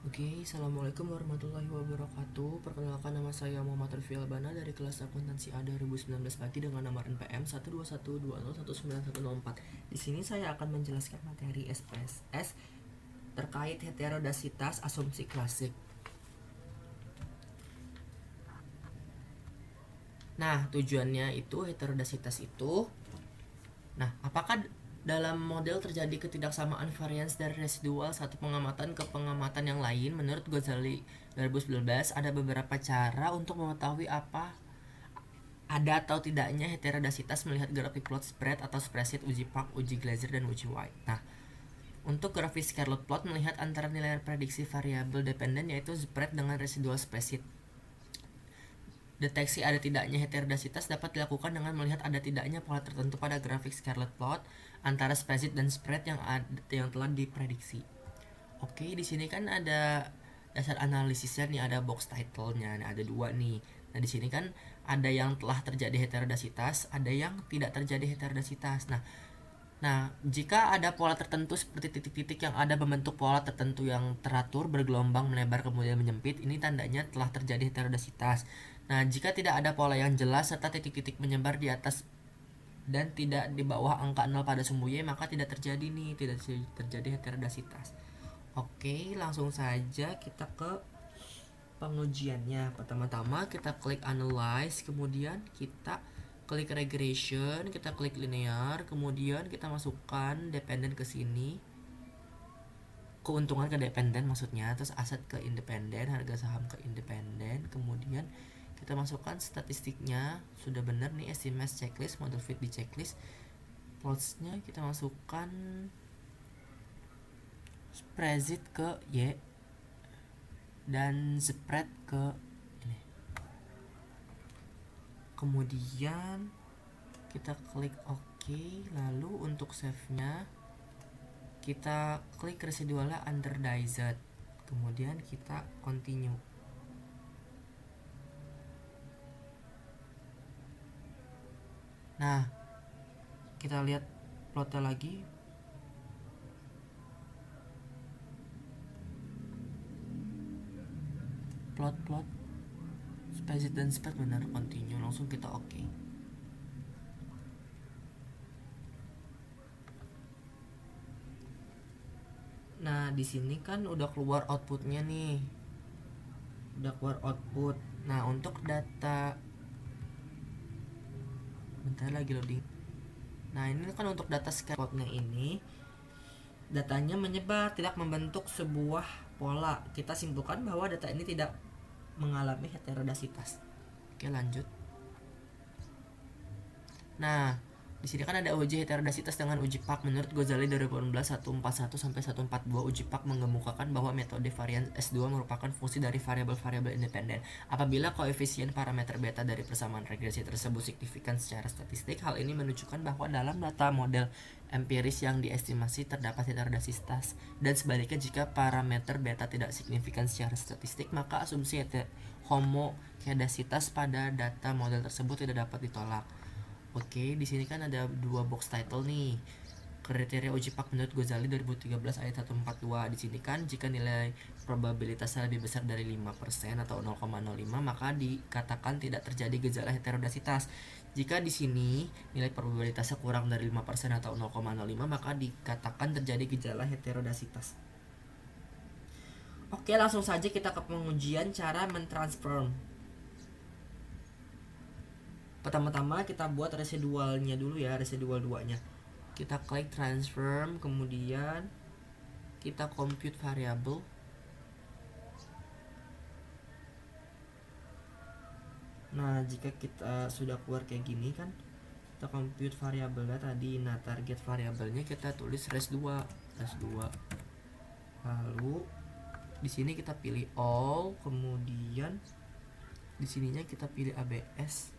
Oke, Assalamualaikum warahmatullahi wabarakatuh. Perkenalkan, nama saya Muhammad Rify Albana dari kelas akuntansi A 2019 pagi dengan nomor NPM 121201914. Di sini saya akan menjelaskan materi SPSS terkait heterodasitas asumsi klasik. Nah, tujuannya itu heterodasitas itu. Nah, apakah dalam model terjadi ketidaksamaan varians dari residual satu pengamatan ke pengamatan yang lain? Menurut Ghazali 2019, ada beberapa cara untuk mengetahui apa ada atau tidaknya heterodasitas melihat grafik plot spread atau spreadsheet uji Park, uji Glaser, dan uji White. Nah, untuk grafik scarlet plot melihat antara nilai prediksi variabel dependen yaitu spread dengan residual spreadsheet. Deteksi ada tidaknya heterodasitas dapat dilakukan dengan melihat ada tidaknya pola tertentu pada grafik scarlet plot antara spreadsheet dan spread yang telah diprediksi. Oke, di sini kan ada dasar analisisnya nih, ada box title-nya, ada dua nih. Nah, di sini kan ada yang telah terjadi heterodasitas, ada yang tidak terjadi heterodasitas. Nah, jika ada pola tertentu seperti titik-titik yang ada membentuk pola tertentu yang teratur, bergelombang, melebar, kemudian menyempit, ini tandanya telah terjadi heterodasitas. Nah, jika tidak ada pola yang jelas serta titik-titik menyebar di atas dan tidak di bawah angka 0 pada sumbu Y, maka tidak terjadi heterodasitas. Oke, langsung saja kita ke pengujiannya. Pertama-tama kita klik analyze, kemudian kita klik regression, kita klik linear, kemudian kita masukkan dependen ke sini, keuntungan ke dependen maksudnya, terus aset ke independen, harga saham ke independen, kemudian kita masukkan statistiknya, sudah benar nih, estimate checklist, model fit di checklist, plotsnya kita masukkan spreadsheet ke Y dan spread ke ini. Kemudian kita klik OK, lalu untuk save-nya kita klik residualnya under dized, kemudian kita continue. Nah, kita lihat plotnya lagi. Plot spreadsheet dan spread benar, continue, langsung kita OK. Nah, di sini kan udah keluar outputnya nih, udah keluar output. Nah, untuk data, bentar lagi loading. Nah, ini kan untuk data scaffoldnya ini, datanya menyebar, tidak membentuk sebuah pola. Kita simpulkan bahwa data ini tidak mengalami heterodasitas. Oke, lanjut. Nah, di sini kan ada uji heterodasitas dengan uji Park. Menurut Ghazali 2018 141 sampai 142, uji Park mengemukakan bahwa metode varian S2 merupakan fungsi dari variabel-variabel independen. Apabila koefisien parameter beta dari persamaan regresi tersebut signifikan secara statistik, hal ini menunjukkan bahwa dalam data model empiris yang diestimasi terdapat heterodasitas, dan sebaliknya jika parameter beta tidak signifikan secara statistik, maka asumsi homokedasitas pada data model tersebut tidak dapat ditolak. Oke, di sini kan ada dua box title nih. Kriteria uji Park menurut Ghazali 2013 ayat 142. Di sini kan jika nilai probabilitasnya lebih besar dari 5% atau 0,05, maka dikatakan tidak terjadi gejala heterodasitas. Jika di sini nilai probabilitasnya kurang dari 5% atau 0,05, maka dikatakan terjadi gejala heterodasitas. Oke, langsung saja kita ke pengujian cara mentransform. Pertama-tama kita buat residualnya dulu ya, residual 2-nya. Kita klik transform, kemudian kita compute variable. Nah, jika kita sudah keluar kayak gini kan, kita compute variabelnya tadi. Nah, target variabelnya kita tulis res2. Lalu di sini kita pilih all, kemudian di sininya kita pilih ABS.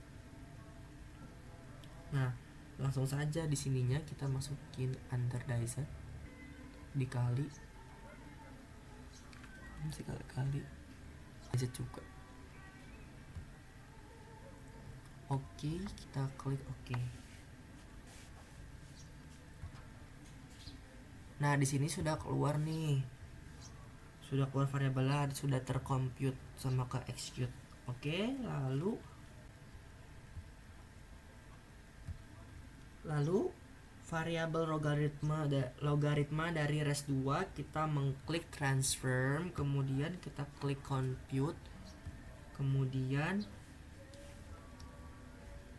Nah, langsung saja di sininya kita masukin under dized dikali dized juga. Oke, kita klik OK. Nah, di sini sudah keluar nih. sudah keluar variabelnya, sudah tercompute sama ke execute. Oke, lalu variabel logaritma dari res2 kita mengklik transform, kemudian kita klik compute, kemudian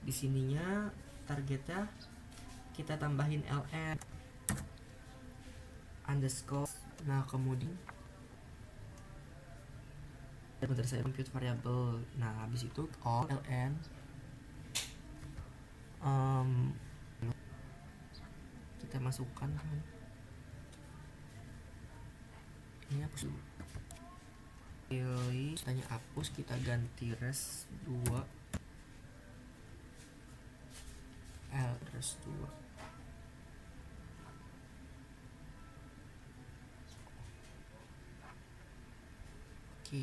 di sininya targetnya kita tambahin ln underscore. Nah, kemudian bentar, saya compute variabel. Nah, habis itu all ln kita masukkan ini hapus dulu, pilih tanya hapus, kita ganti res2 res2. Oke.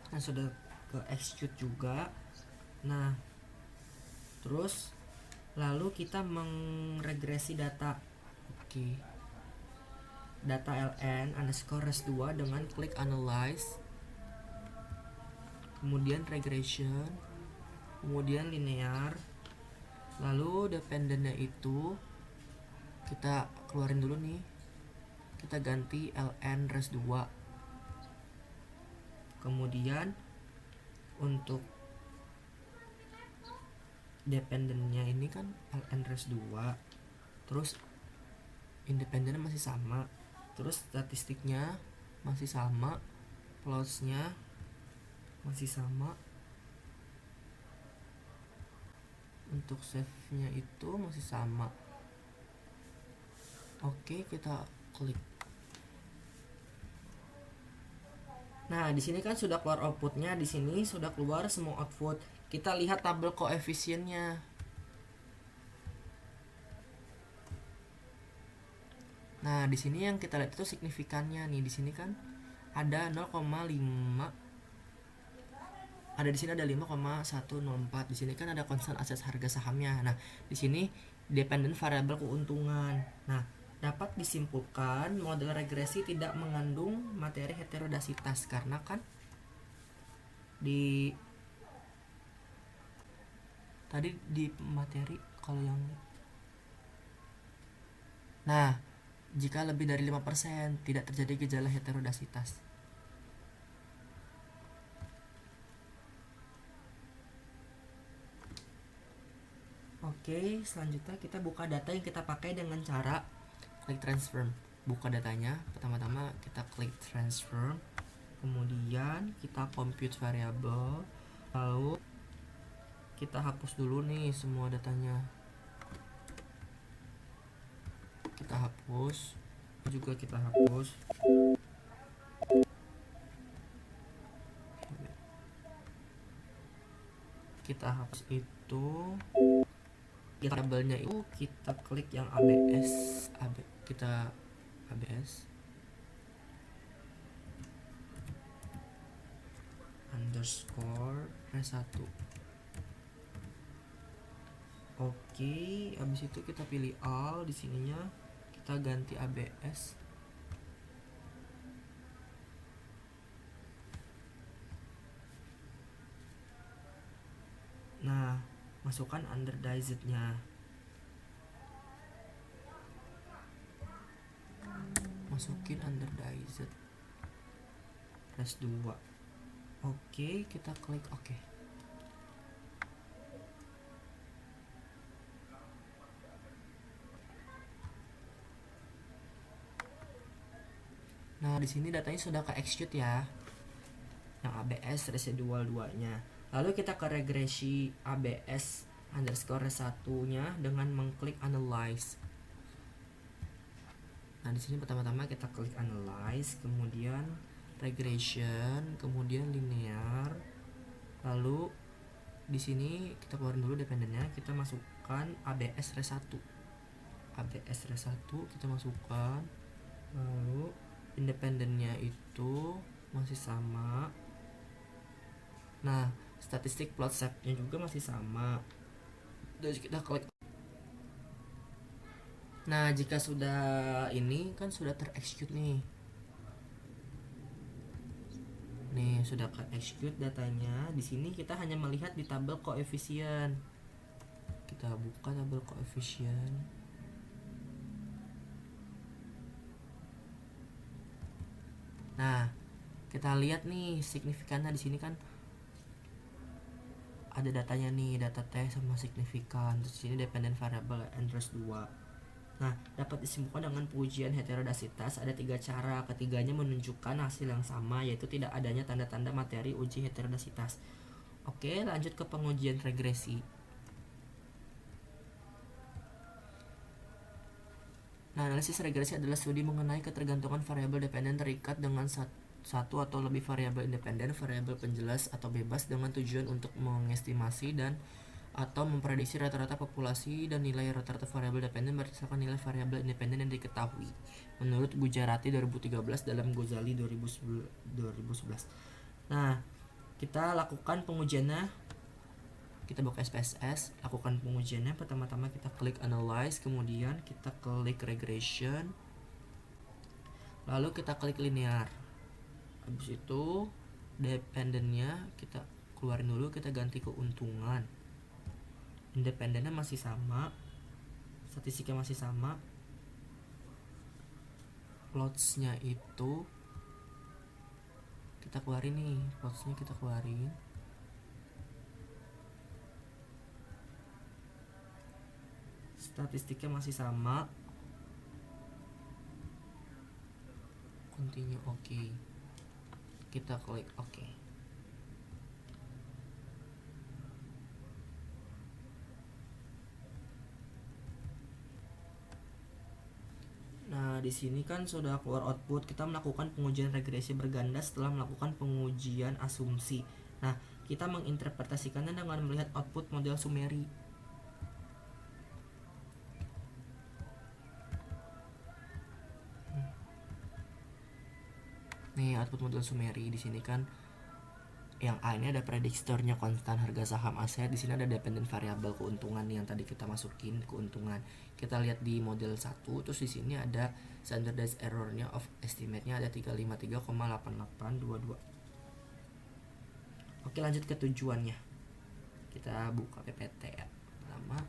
Nah, sudah ke execute juga. Nah, terus lalu kita mengregresi data. Oke. Data ln underscore res2 dengan klik analyze, kemudian regression, kemudian linear, lalu dependennya itu kita keluarin dulu nih, kita ganti ln res2. Kemudian untuk dependennya ini kan ln res2, terus independennya masih sama, terus statistiknya masih sama, plotsnya masih sama, untuk save nya itu masih sama. Oke, kita klik. Nah, di sini kan sudah keluar outputnya, di sini sudah keluar semua output. Kita lihat tabel koefisiennya. Nah, di sini yang kita lihat itu signifikannya nih. Di sini kan ada 0,5. Ada di sini ada 5,104. Di sini kan ada konstan aset harga sahamnya. Nah, di sini dependent variable keuntungan. Nah, dapat disimpulkan model regresi tidak mengandung materi heterodasitas karena kan tadi di materi kalau yang jika lebih dari 5% tidak terjadi gejala heterodasitas. Oke, selanjutnya kita buka data yang kita pakai dengan cara klik transform. Buka datanya, pertama-tama kita klik transform, kemudian kita compute variable, lalu kita hapus dulu nih semua datanya. Kita hapus, juga kita hapus. Kita hapus itu. Variabelnya itu kita klik yang ABS, kita ABS underscore res1. Oke, habis itu kita pilih all, di sininya kita ganti ABS. Nah, masukkan underdiced-nya. Masukin underdiced res2. Oke, kita klik oke. Nah, di sini datanya sudah ke execute ya. Yang ABS residual 2-nya. Lalu kita ke regresi ABS underscore res1-nya dengan mengklik analyze. Nah, di sini pertama-tama kita klik analyze, kemudian regression, kemudian linear. Lalu di sini kita keluarin dulu dependennya, kita masukkan ABS res1. ABS res1 kita masukkan. Lalu independennya itu masih sama. Nah, statistik plot shape-nya juga masih sama. Terus kita klik. Nah, jika sudah ini kan sudah terexecute nih. Nih, sudah ke-execute datanya. Di sini kita hanya melihat di tabel koefisien. Kita buka tabel koefisien. Nah, kita lihat nih signifikannya di sini kan ada datanya nih, data T sama signifikan. Terus di sini dependent variable interest 2. Nah, dapat disimpulkan dengan pengujian heterodasitas ada 3 cara. Ketiganya menunjukkan hasil yang sama, yaitu tidak adanya tanda-tanda materi uji heterodasitas. Oke, lanjut ke pengujian regresi. Nah, analisis regresi adalah studi mengenai ketergantungan variabel dependen terikat dengan satu atau lebih variabel independen, variabel penjelas atau bebas dengan tujuan untuk mengestimasi dan atau memprediksi rata-rata populasi dan nilai rata-rata variabel dependen berdasarkan nilai variabel independen yang diketahui. Menurut Gujarati 2013 dalam Ghazali 2011. Nah, kita lakukan pengujiannya. Kita buka SPSS, lakukan pengujiannya. Pertama-tama kita klik analyze, kemudian kita klik regression, lalu kita klik linear. Habis itu dependennya kita keluarin dulu, kita ganti keuntungan. Independennya masih sama, statistiknya masih sama, plotsnya itu kita keluarin nih, plotsnya kita keluarin. Statistiknya masih sama, continue, oke. Kita klik oke. Nah, di sini kan sudah keluar output. Kita melakukan pengujian regresi berganda setelah melakukan pengujian asumsi. Nah, kita menginterpretasikannya dengan melihat output model Sumeri. Nih, output model Sumeri di sini kan yang A ini ada prediktornya konstan harga saham aset, di sini ada dependent variable keuntungan yang tadi kita masukin keuntungan. Kita lihat di model 1, terus di sini ada standardized errornya of estimate-nya ada 353,8822. Oke, lanjut ke tujuannya. Kita buka PPT ya. Pertama,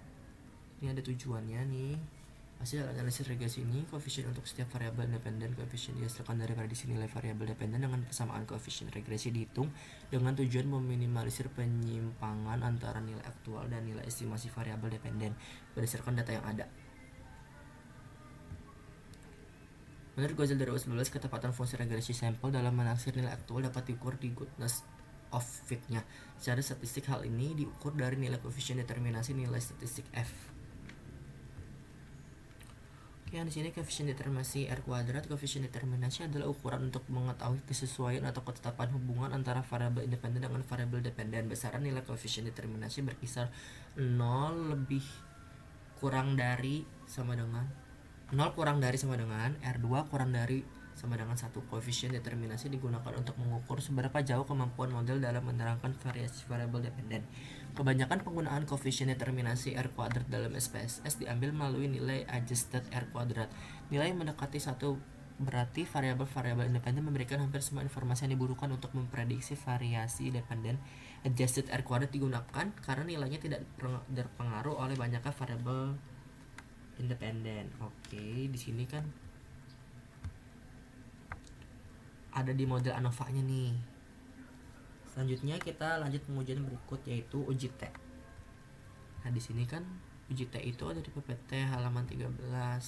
ini ada tujuannya nih. Hasil analisis regresi ini, koefisien untuk setiap variabel independen koefisien dihasilkan dari prediksi nilai variabel dependen dengan persamaan koefisien regresi dihitung dengan tujuan meminimalisir penyimpangan antara nilai aktual dan nilai estimasi variabel dependen berdasarkan data yang ada. Menurut Ghazali 2011, ketepatan fungsi regresi sampel dalam menaksir nilai aktual dapat diukur di goodness of fit-nya. Secara statistik hal ini diukur dari nilai koefisien determinasi nilai statistik F. Yang di sini koefisien determinasi R kuadrat. Koefisien determinasi adalah ukuran untuk mengetahui kesesuaian atau ketetapan hubungan antara variabel independen dengan variabel dependen. Besaran nilai koefisien determinasi berkisar 0 lebih kurang dari sama dengan 0 kurang dari sama dengan R2 kurang dari sama dengan 1. Koefisien determinasi digunakan untuk mengukur seberapa jauh kemampuan model dalam menerangkan variasi variabel dependen. Kebanyakan penggunaan koefisien determinasi R kuadrat dalam SPSS diambil melalui nilai adjusted R kuadrat. Nilai mendekati 1 berarti variabel-variabel independen memberikan hampir semua informasi yang dibutuhkan untuk memprediksi variasi dependen. Adjusted R kuadrat digunakan karena nilainya tidak terpengaruh oleh banyaknya variabel independen. Oke, di sini kan ada di model ANOVA-nya nih. Selanjutnya kita lanjut pengujian berikut, yaitu uji T. Nah, di sini kan uji T itu ada di PPT halaman 13.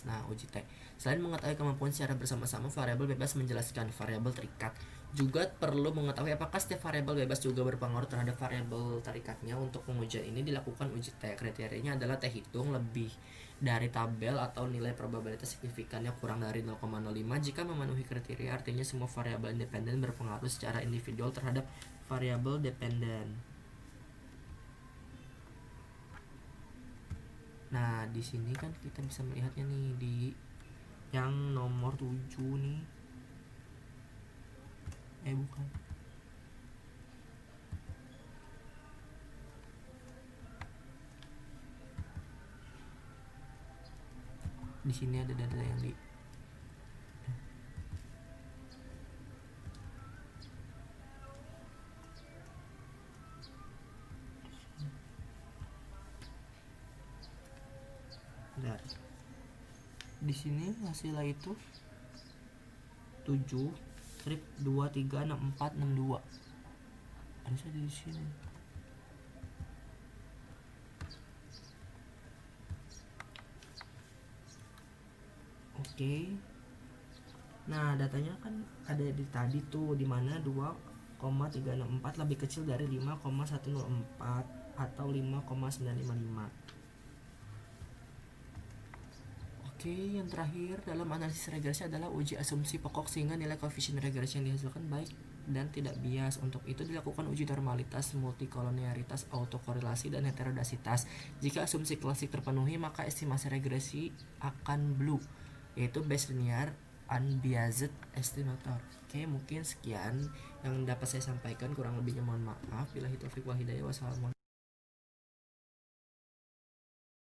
Nah, uji T. Selain mengetahui kemampuan secara bersama-sama, variabel bebas menjelaskan variabel terikat. Juga perlu mengetahui apakah setiap variabel bebas juga berpengaruh terhadap variabel terikatnya. Untuk pengujian ini dilakukan uji T. Kriterianya adalah T hitung lebih dari tabel atau nilai probabilitas signifikannya kurang dari 0,05. Jika memenuhi kriteria, artinya semua variabel independen berpengaruh secara individual terhadap variabel dependen. Nah, di sini kan kita bisa melihatnya nih di yang nomor 7 nih. Bukan. Di sini ada data yang di bentar. Di sini hasilnya itu 7 strip 2 3 6 4 6 2. Harusnya di sini. Oke. Nah, datanya kan ada di tadi tuh, di mana 2,364 lebih kecil dari 5,104 atau 5,955. Oke, yang terakhir dalam analisis regresi adalah uji asumsi pokok sehingga nilai koefisien regresi yang dihasilkan baik dan tidak bias. Untuk itu dilakukan uji normalitas, multikolonialitas, autokorelasi, dan heterodasitas. Jika asumsi klasik terpenuhi, maka estimasi regresi akan blue, yaitu Bayes linear unbiased estimator. Oke, mungkin sekian yang dapat saya sampaikan, kurang lebihnya mohon maaf. Billahi taufiq wal hidayah. Wassalamualaikum.